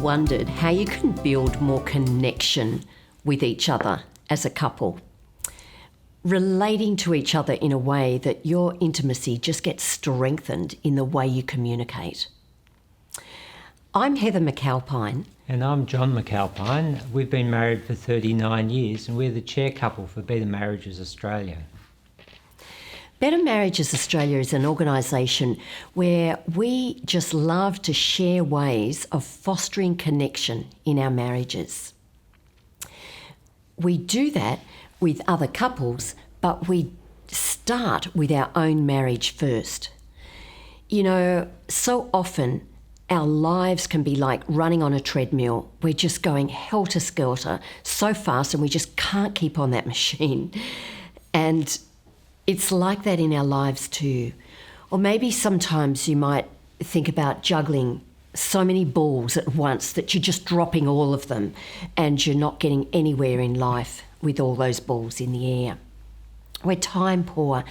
wondered how you can build more connection with each other as a couple? Relating to each other in a way that your intimacy just gets strengthened in the way you communicate. I'm Heather McAlpine. And I'm John McAlpine. We've been married for 39 years and we're the chair couple for Better Marriages Australia. Better Marriages Australia is an organisation where we just love to share ways of fostering connection in our marriages. We do that with other couples, but we start with our own marriage first. You know, so often our lives can be like running on a treadmill. We're just going helter-skelter so fast and we just can't keep on that machine. And it's like that in our lives too. Or maybe sometimes you might think about juggling so many balls at once that you're just dropping all of them and you're not getting anywhere in life with all those balls in the air. We're time poor,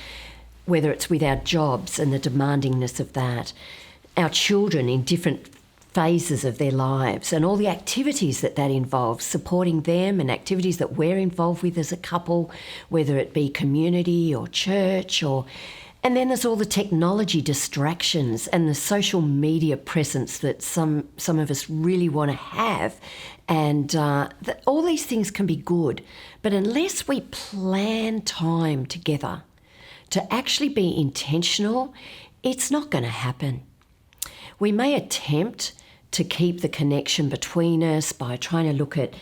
whether it's with our jobs and the demandingness of that, our children in different phases of their lives and all the activities that involves, supporting them and activities that we're involved with as a couple, whether it be community or church and then there's all the technology distractions and the social media presence that some of us really want to have. And all these things can be good, but unless we plan time together to actually be intentional, it's not going to happen. We may attempt to keep the connection between us by trying to look at,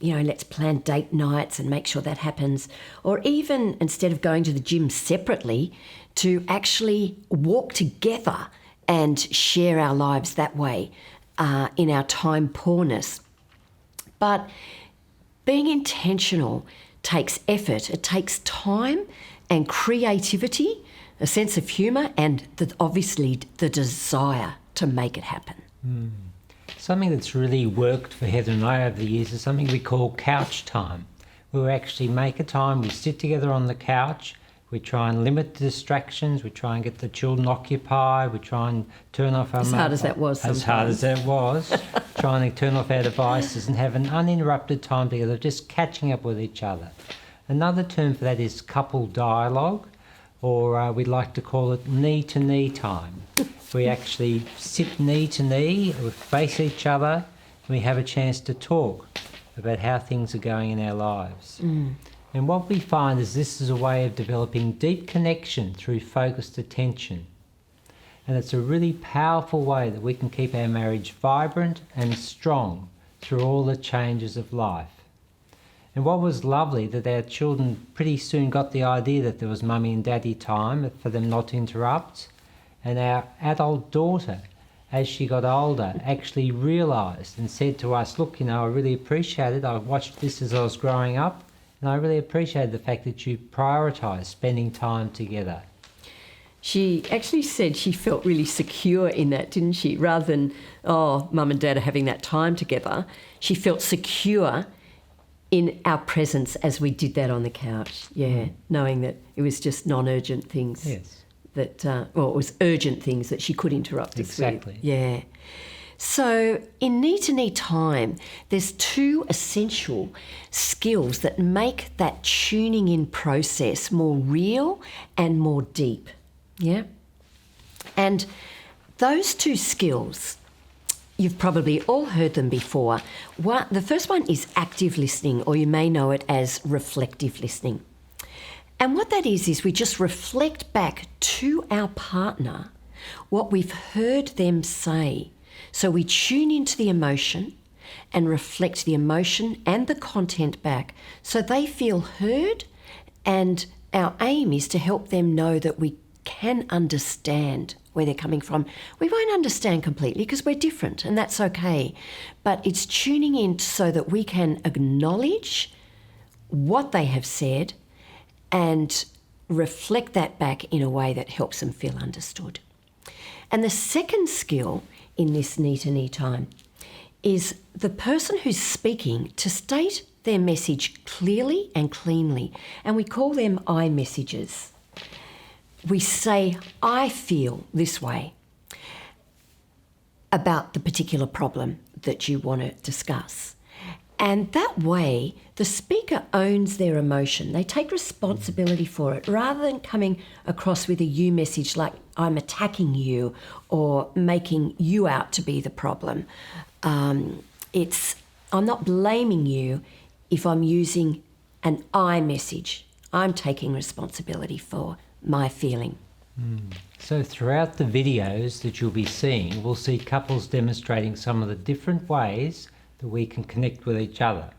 let's plan date nights and make sure that happens. Or even instead of going to the gym separately, to actually walk together and share our lives that way in our time poorness. But being intentional takes effort. It takes time and creativity, a sense of humour, and obviously the desire to make it happen. Something that's really worked for Heather and I over the years is something we call couch time. We actually make a time, we sit together on the couch, we try and limit the distractions, we try and get the children occupied, we try and turn off our... As hard as that was sometimes. As hard as that was. Trying to turn off our devices and have an uninterrupted time together, just catching up with each other. Another term for that is couple dialogue, or we like to call it knee-to-knee time. We actually sit knee to knee, we face each other, and we have a chance to talk about how things are going in our lives. And what we find is this is a way of developing deep connection through focused attention. And it's a really powerful way that we can keep our marriage vibrant and strong through all the changes of life. And what was lovely, that our children pretty soon got the idea that there was mummy and daddy time for them not to interrupt. And our adult daughter, as she got older, actually realised and said to us, look, I really appreciate it. I watched this as I was growing up, and I really appreciated the fact that you prioritised spending time together. She actually said she felt really secure in that, didn't she? Rather than, mum and dad are having that time together, she felt secure in our presence as we did that on the couch, knowing that it was just non-urgent things. Yes. It was urgent things that she could interrupt us with. Exactly. Yeah. So in knee-to-knee time, there's two essential skills that make that tuning in process more real and more deep. Yeah. And those two skills, you've probably all heard them before. The first one is active listening, or you may know it as reflective listening. And what that is we just reflect back to our partner what we've heard them say. So we tune into the emotion and reflect the emotion and the content back so they feel heard, and our aim is to help them know that we can understand where they're coming from. We won't understand completely because we're different, and that's okay. But it's tuning in so that we can acknowledge what they have said and reflect that back in a way that helps them feel understood. And the second skill in this knee-to-knee time is the person who's speaking to state their message clearly and cleanly, and we call them I messages. We say, I feel this way. about the particular problem that you want to discuss. And that way, the speaker owns their emotion. They take responsibility for it rather than coming across with a you message like I'm attacking you or making you out to be the problem. I'm not blaming you if I'm using an I message. I'm taking responsibility for my feeling. So throughout the videos that you'll be seeing, we'll see couples demonstrating some of the different ways that we can connect with each other.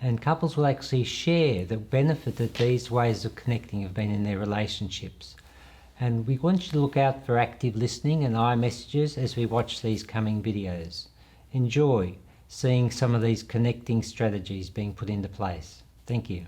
And couples will actually share the benefit that these ways of connecting have been in their relationships. And we want you to look out for active listening and I messages as we watch these coming videos. Enjoy seeing some of these connecting strategies being put into place. Thank you.